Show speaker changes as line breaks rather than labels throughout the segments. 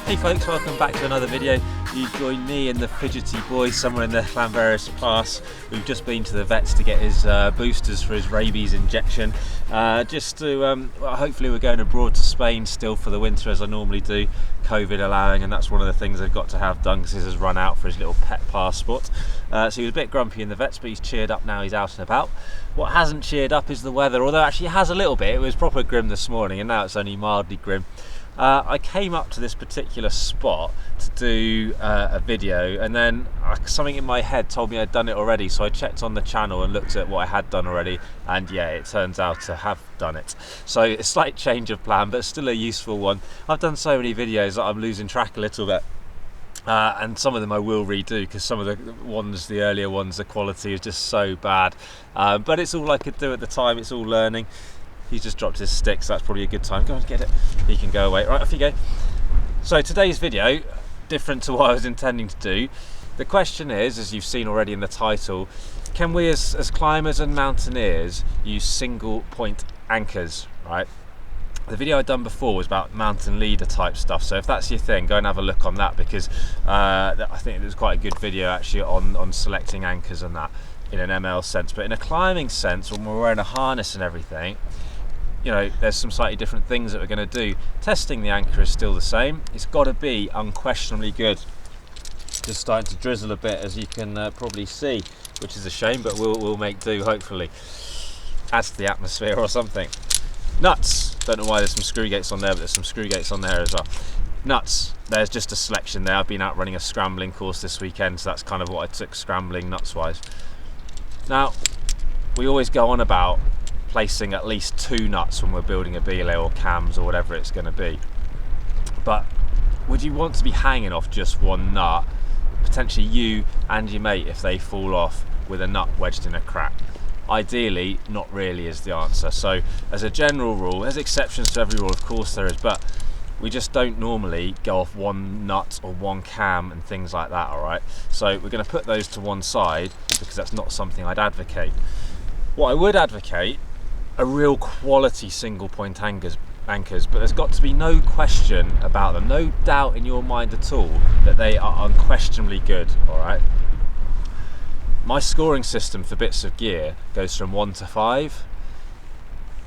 Hey folks, welcome back to another video. You join me and the fidgety boy somewhere in the Llanberis Pass. We've just been to the vets to get his boosters for his rabies injection. Just to, well, hopefully we're going abroad to Spain still for the winter as I normally do, COVID allowing, and that's one of the things I've got to have done because this has run out for his little pet passport. So he was a bit grumpy in the vets, but he's cheered up now, he's out and about. What hasn't cheered up is the weather, although actually it has a little bit. It was proper grim this morning and now it's only mildly grim. I came up to this particular spot to do a video, and then something in my head told me I'd done it already, so I checked on the channel and looked at what I had done already, and yeah, it turns out to have done it. So a slight change of plan, but still a useful one. I've done so many videos that I'm losing track a little bit. And some of them I will redo because some of the earlier ones, the quality is just so bad. But it's all I could do at the time, it's all learning. He's just dropped his stick, so that's probably a good time. Go and get it. He can go away. Right, off you go. So today's video, different to what I was intending to do. The question is, as you've seen already in the title, can we as climbers and mountaineers use single point anchors, right? The video I'd done before was about mountain leader type stuff, so if that's your thing, go and have a look on that, because I think it was quite a good video actually on selecting anchors and that in an ML sense. But in a climbing sense, when we're wearing a harness and everything, you know, there's some slightly different things that we're going to do. Testing the anchor is still the same. It's got to be unquestionably good. Just starting to drizzle a bit, as you can probably see, which is a shame, but we'll make do, hopefully. Adds to the atmosphere or something. Nuts. Don't know why there's some screw gates on there, but there's some screw gates on there as well. Nuts. There's just a selection there. I've been out running a scrambling course this weekend, so that's kind of what I took scrambling nuts wise. Now, we always go on about placing at least 2 nuts when we're building a belay or cams or whatever it's going to be. But would you want to be hanging off just one nut, potentially you and your mate if they fall off with a nut wedged in a crack? Ideally, not really is the answer. So as a general rule, there's exceptions to every rule, of course there is, but we just don't normally go off one nut or one cam and things like that, all right? So we're going to put those to one side because that's not something I'd advocate. What I would advocate are real quality single point anchors, but there's got to be no question about them, no doubt in your mind at all that they are unquestionably good, all right? My scoring system for bits of gear goes from 1 to 5,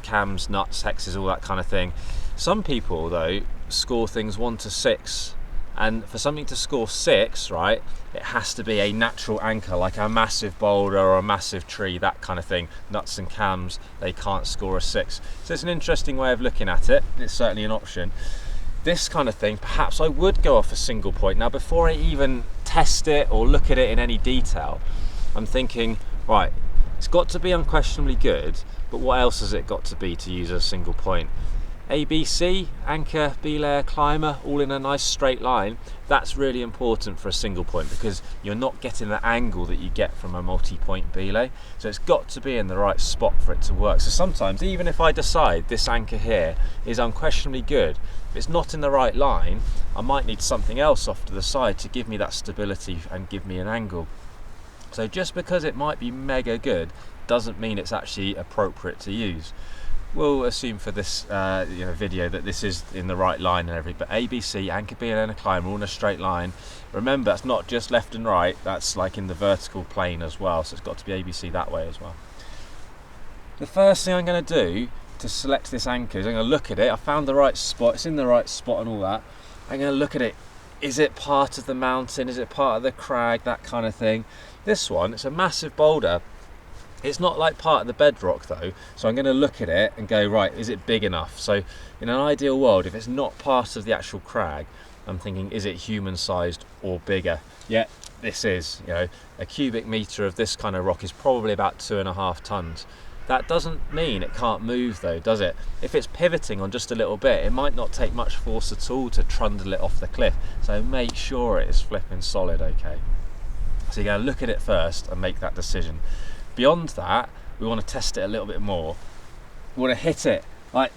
cams, nuts, hexes, all that kind of thing. Some people though score things 1 to 6, and for something to score 6, right, it has to be a natural anchor, like a massive boulder or a massive tree, that kind of thing. Nuts and cams, they can't score a 6. So it's an interesting way of looking at it. It's certainly an option. This kind of thing, perhaps I would go off a single point. Now, before I even test it or look at it in any detail, I'm thinking, right, it's got to be unquestionably good, but what else has it got to be to use a single point? ABC, anchor, belayer, climber, all in a nice straight line. That's really important for a single point because you're not getting the angle that you get from a multi-point belay. So it's got to be in the right spot for it to work. So sometimes, even if I decide this anchor here is unquestionably good, if it's not in the right line, I might need something else off to the side to give me that stability and give me an angle. So just because it might be mega good doesn't mean it's actually appropriate to use. We'll assume for this video that this is in the right line and everything, but ABC, anchor, belay and a climber all in a straight line. Remember, that's not just left and right, that's like in the vertical plane as well, so it's got to be ABC that way as well. The first thing I'm going to do to select this anchor is I'm going to look at it. I found the right spot, it's in the right spot and all that. I'm going to look at it. Is it part of the mountain? Is it part of the crag? That kind of thing. This one, it's a massive boulder. It's not like part of the bedrock though, so I'm going to look at it and go, right, is it big enough? So in an ideal world, if it's not part of the actual crag, I'm thinking, is it human sized or bigger? Yeah, this is, you know, a cubic meter of this kind of rock is probably about 2.5 tons. That doesn't mean it can't move though, does it? If it's pivoting on just a little bit, it might not take much force at all to trundle it off the cliff. So make sure it is flipping solid, okay? So you're going to look at it first and make that decision. Beyond that, we want to test it a little bit more. We want to hit it. Like,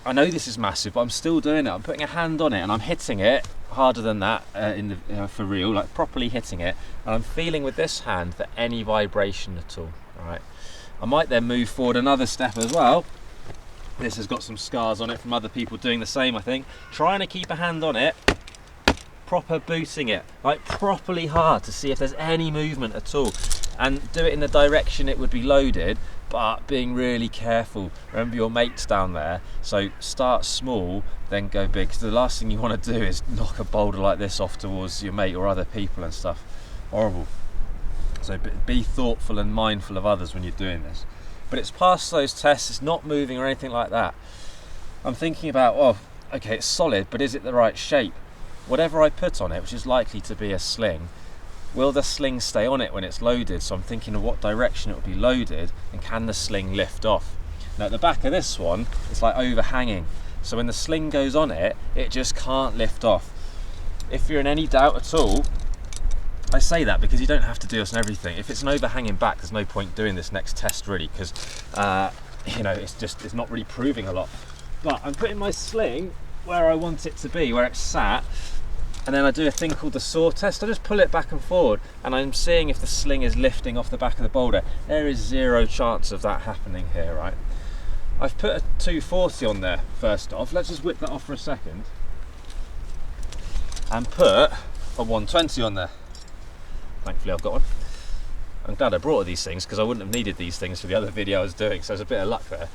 I know this is massive, but I'm still doing it. I'm putting a hand on it and I'm hitting it harder than that for real, like properly hitting it. And I'm feeling with this hand for any vibration at all. All right. I might then move forward another step as well. This has got some scars on it from other people doing the same, I think. Trying to keep a hand on it proper booting it, like properly hard, to see if there's any movement at all, and do it in the direction it would be loaded, but being really careful. Remember, your mate's down there, so start small, then go big, because the last thing you want to do is knock a boulder like this off towards your mate or other people and stuff. Horrible. So be thoughtful and mindful of others when you're doing this. But it's passed those tests, it's not moving or anything like that. I'm thinking about, oh, okay, it's solid, but is it the right shape? Whatever I put on it, which is likely to be a sling, will the sling stay on it when it's loaded? So I'm thinking of what direction it will be loaded, and can the sling lift off? Now at the back of this one, it's like overhanging. So when the sling goes on it, it just can't lift off. If you're in any doubt at all, I say that because you don't have to do this on everything. If it's an overhanging back, there's no point doing this next test really, because you know, it's not really proving a lot. But I'm putting my sling where I want it to be, where it's sat, and then I do a thing called the saw test. I just pull it back and forward, and I'm seeing if the sling is lifting off the back of the boulder. There is zero chance of that happening here, right? I've put a 240 on there first off. Let's just whip that off for a second, and put a 120 on there. Thankfully I've got one. I'm glad I brought these things, because I wouldn't have needed these things for the other video I was doing, so there's a bit of luck there.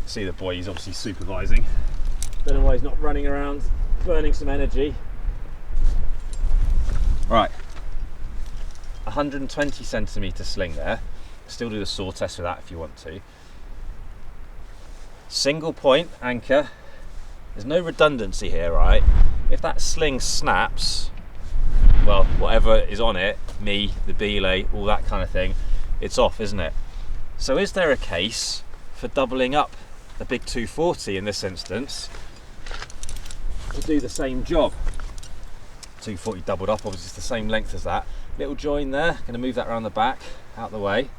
See the boy, he's obviously supervising. Don't know why he's not running around burning some energy. Right, 120 centimetre sling there. Still do the saw test for that if you want to. Single point anchor. There's no redundancy here, right? If that sling snaps, well, whatever is on it, me, the belay, all that kind of thing, it's off, isn't it? So is there a case for doubling up a big 240 in this instance to do the same job? 240 doubled up, obviously it's the same length as that. Little join there, going to move that around the back, out the way.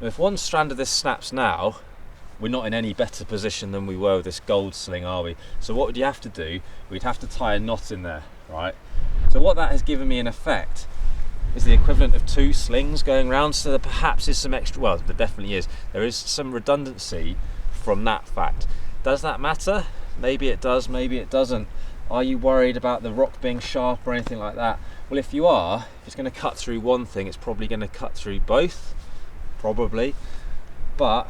Now, if one strand of this snaps now, we're not in any better position than we were with this gold sling, are we? So what would you have to do? We'd have to tie a knot in there, right? So what that has given me in effect is the equivalent of 2 slings going round, so there perhaps is some extra, well, there definitely is, there is some redundancy from that fact. Does that matter? Maybe it does, maybe it doesn't. Are you worried about the rock being sharp or anything like that? Well, if you are, if it's going to cut through one thing, it's probably going to cut through both, probably. But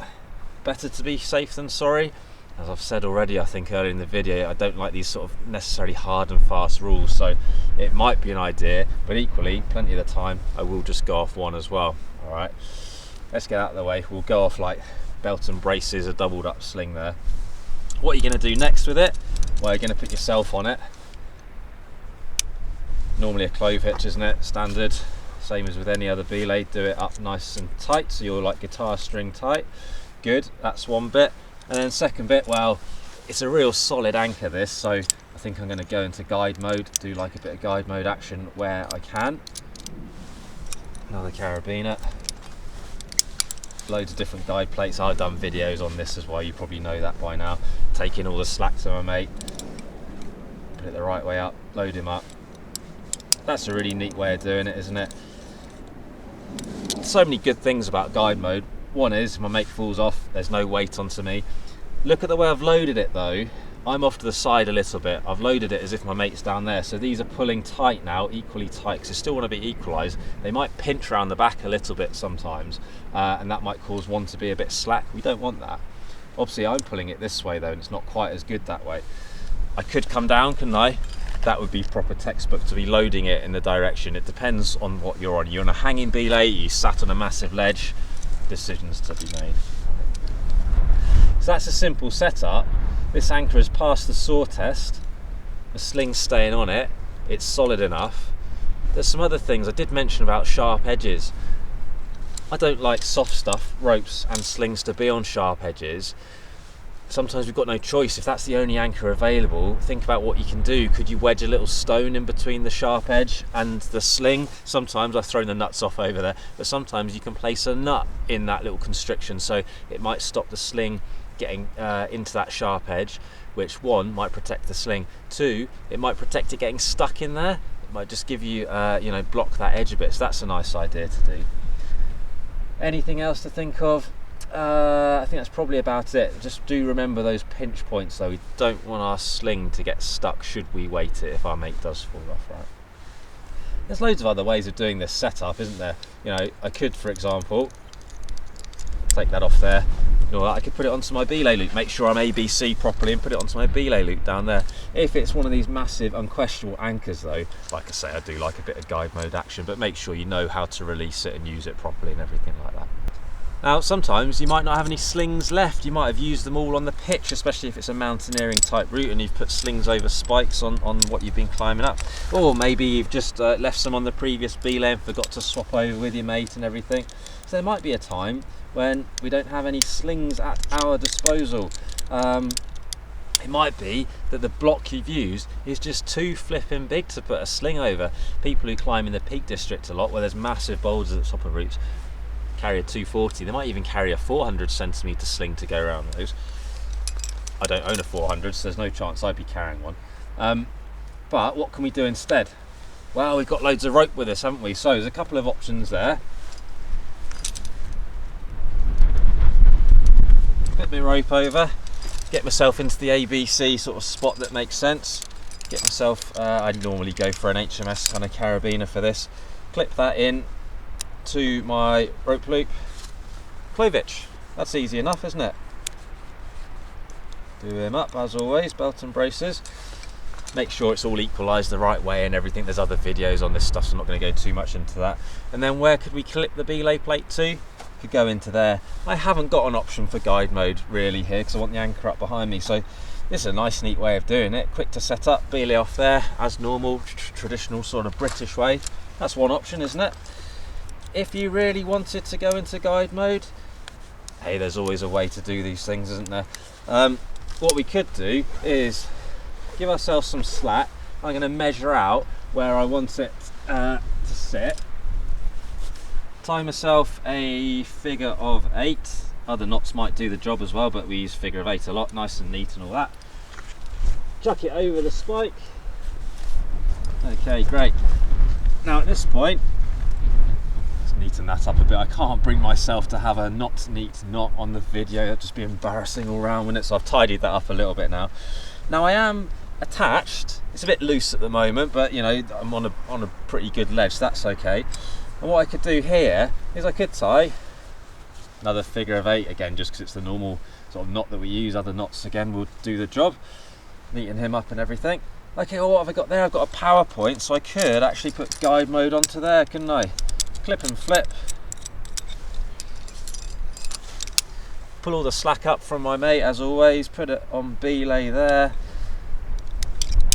better to be safe than sorry. As I've said already, I think earlier in the video, I don't like these sort of necessarily hard and fast rules, so it might be an idea, but equally, plenty of the time, I will just go off one as well. All right, let's get out of the way. We'll go off like belt and braces, a doubled up sling there. What are you going to do next with it? Well, you're going to put yourself on it. Normally a clove hitch, isn't it? Standard, same as with any other belay. Do it up nice and tight, so you're like guitar string tight. Good, that's one bit. And then second bit, well, it's a real solid anchor this, so I think I'm going to go into guide mode, do like a bit of guide mode action where I can. Another carabiner. Loads of different guide plates. I've done videos on this as well, you probably know that by now. Taking all the slack to my mate, put it the right way up, load him up. That's a really neat way of doing it, isn't it? So many good things about guide mode. One is, if my mate falls off, there's no weight onto me. Look at the way I've loaded it though. I'm off to the side a little bit. I've loaded it as if my mate's down there. So these are pulling tight now, equally tight, because they still want to be equalised. They might pinch around the back a little bit sometimes, and that might cause one to be a bit slack. We don't want that. Obviously I'm pulling it this way though, and it's not quite as good that way. I could come down, couldn't I? That would be proper textbook to be loading it in the direction. It depends on what you're on. You're on a hanging belay, you sat on a massive ledge, decisions to be made. So that's a simple setup. This anchor has passed the saw test, the sling's staying on it, it's solid enough. There's some other things I did mention about sharp edges. I don't like soft stuff, ropes and slings to be on sharp edges. Sometimes we've got no choice. If that's the only anchor available, think about what you can do. Could you wedge a little stone in between the sharp edge and the sling? Sometimes I've thrown the nuts off over there, but sometimes you can place a nut in that little constriction, so it might stop the sling getting into that sharp edge, which one, might protect the sling. Two, it might protect it getting stuck in there. It might just give you, you know, block that edge a bit. So that's a nice idea to do. Anything else to think of? I think that's probably about it. Just do remember those pinch points though. We don't want our sling to get stuck should we weight it if our mate does fall off, right? There's loads of other ways of doing this setup, isn't there? You know, I could, for example, take that off there. You know, I could put it onto my belay loop, make sure I'm ABC properly and put it onto my belay loop down there. If it's one of these massive unquestionable anchors though, like I say, I do like a bit of guide mode action, but make sure you know how to release it and use it properly and everything like that. Now sometimes you might not have any slings left, you might have used them all on the pitch, especially if it's a mountaineering type route and you've put slings over spikes on what you've been climbing up. Or maybe you've just left some on the previous belay and forgot to swap over with your mate and everything. So there might be a time when we don't have any slings at our disposal. It might be that the block you've used is just too flipping big to put a sling over. People who climb in the Peak District a lot, where there's massive boulders at the top of routes, carry a 240. They might even carry a 400 centimetre sling to go around those. I don't own a 400, so there's no chance I'd be carrying one. But what can we do instead? Well, we've got loads of rope with us, haven't we? So there's a couple of options there. Put my rope over, get myself into the ABC sort of spot that makes sense. Get myself, I normally go for an HMS kind of carabiner for this. Clip that in to my rope loop, clovitch. That's easy enough, isn't it? Do him up as always, belt and braces. Make sure it's all equalised the right way and everything. There's other videos on this stuff, so I'm not going to go too much into that. And then where could we clip the belay plate to? Could go into there. I haven't got an option for guide mode really here because I want the anchor up behind me, so this is a nice neat way of doing it. Quick to set up, belay off there as normal, traditional sort of British way. That's one option, isn't it? If you really wanted to go into guide mode, hey, there's always a way to do these things, isn't there? What we could do is give ourselves some slack. I'm going to measure out where I want it to sit. Tie myself a figure of 8. Other knots might do the job as well, but we use figure of 8 a lot, nice and neat and all that. Chuck it over the spike. Okay, great. Now at this point, neaten that up a bit. I can't bring myself to have a not neat knot on the video. It'd just be embarrassing all round, wouldn't it? So I've tidied that up a little bit now. Now I am attached. It's a bit loose at the moment, but you know, I'm on a pretty good ledge, so that's okay. And what I could do here is I could tie another figure of 8 again, just because it's the normal sort of knot that we use. Other knots again will do the job. Neaten him up and everything. Okay, well, what have I got there? I've got a power point, so I could actually put guide mode onto there, couldn't I? Clip and flip. Pull all the slack up from my mate as always, put it on belay there.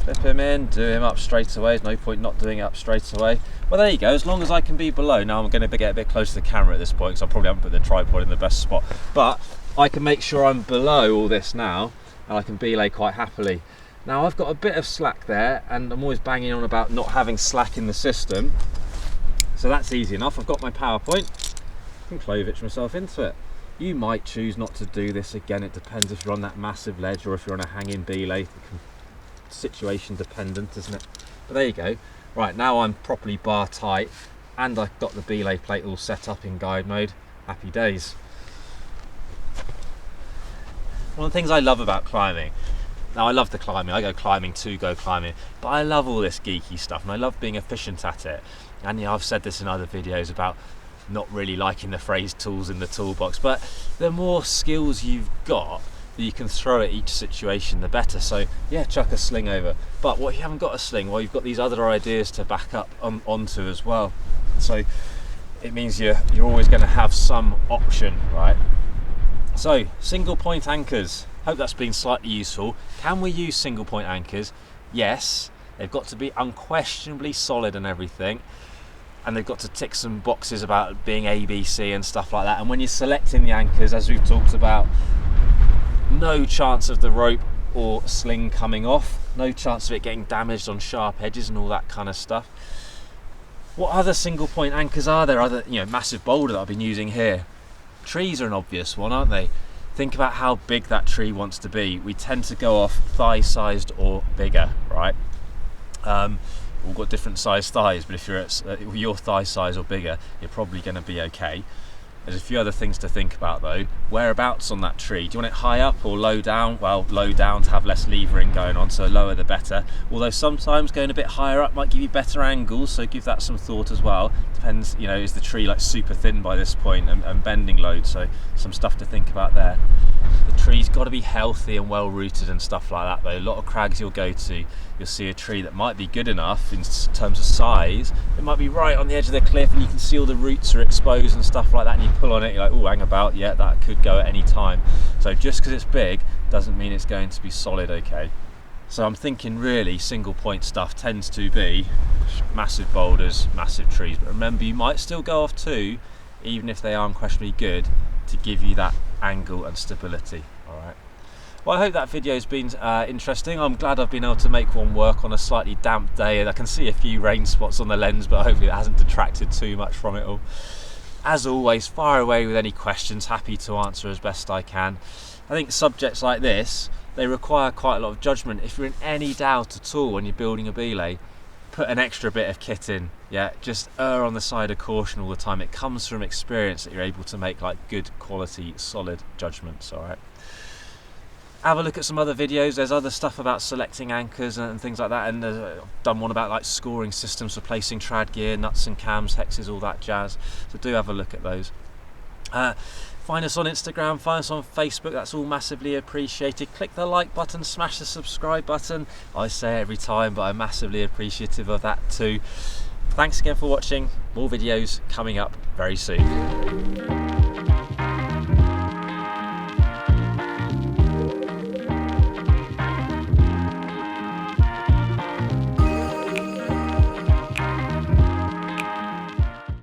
Flip him in, do him up straight away. There's no point not doing it up straight away. Well, there you go, as long as I can be below. Now I'm going to get a bit close to the camera at this point because I probably haven't put the tripod in the best spot. But I can make sure I'm below all this now and I can belay quite happily. Now I've got a bit of slack there and I'm always banging on about not having slack in the system. So that's easy enough. I've got my power point. I can clovitch myself into it. You might choose not to do this again. It depends if you're on that massive ledge or if you're on a hanging belay. Situation dependent, isn't it? But there you go. Right, now I'm properly bar tight and I've got the belay plate all set up in guide mode. Happy days. One of the things I love about climbing, now I love the climbing, I go climbing to go climbing, but I love all this geeky stuff and I love being efficient at it. And you know, I've said this in other videos about not really liking the phrase tools in the toolbox, but the more skills you've got that you can throw at each situation, the better. So yeah, chuck a sling over. But what if you haven't got a sling? Well, you've got these other ideas to back up onto as well. So it means you're always going to have some option, right? So single point anchors. Hope that's been slightly useful. Can we use single point anchors? Yes. They've got to be unquestionably solid and everything. And they've got to tick some boxes about being ABC and stuff like that. And when you're selecting the anchors, as we've talked about, no chance of the rope or sling coming off, no chance of it getting damaged on sharp edges and all that kind of stuff. What other single point anchors are there? Other, you know, massive boulder that I've been using here. Trees are an obvious one, aren't they? Think about how big that tree wants to be. We tend to go off thigh-sized or bigger, right? We've got different size thighs, but if you're at your thigh size or bigger, you're probably going to be okay. There's a few other things to think about though. Whereabouts on that tree? Do you want it high up or low down? Well, low down to have less levering going on, so lower the better. Although sometimes going a bit higher up might give you better angles, so give that some thought as well. Depends, you know, is the tree like super thin by this point and bending loads, so some stuff to think about there. The tree's got to be healthy and well rooted and stuff like that though. A lot of crags you'll go to, you'll see a tree that might be good enough in terms of size. It might be right on the edge of the cliff and you can see all the roots are exposed and stuff like that, and you pull on it, you're like, oh, hang about, yeah, that could go at any time. So just because it's big doesn't mean it's going to be solid, okay? So I'm thinking really single point stuff tends to be massive boulders, massive trees, but remember you might still go off two, even if they are unquestionably good, to give you that angle and stability. All right. Well, I hope that video's been interesting. I'm glad I've been able to make one work on a slightly damp day, and I can see a few rain spots on the lens, but hopefully it hasn't detracted too much from it all. As always, fire away with any questions, happy to answer as best I can. I think subjects like this, they require quite a lot of judgment. If you're in any doubt at all when you're building a belay, put an extra bit of kit in. Yeah, just err on the side of caution all the time. It comes from experience that you're able to make like good quality, solid judgments. All right. Have a look at some other videos. There's other stuff about selecting anchors and things like that, and I've done one about like scoring systems for placing trad gear, nuts and cams, hexes, all that jazz. So do have a look at those. Find us on Instagram, find us on Facebook, that's all massively appreciated. Click the like button, smash the subscribe button. I say it every time, but I'm massively appreciative of that too. Thanks again for watching. More videos coming up very soon.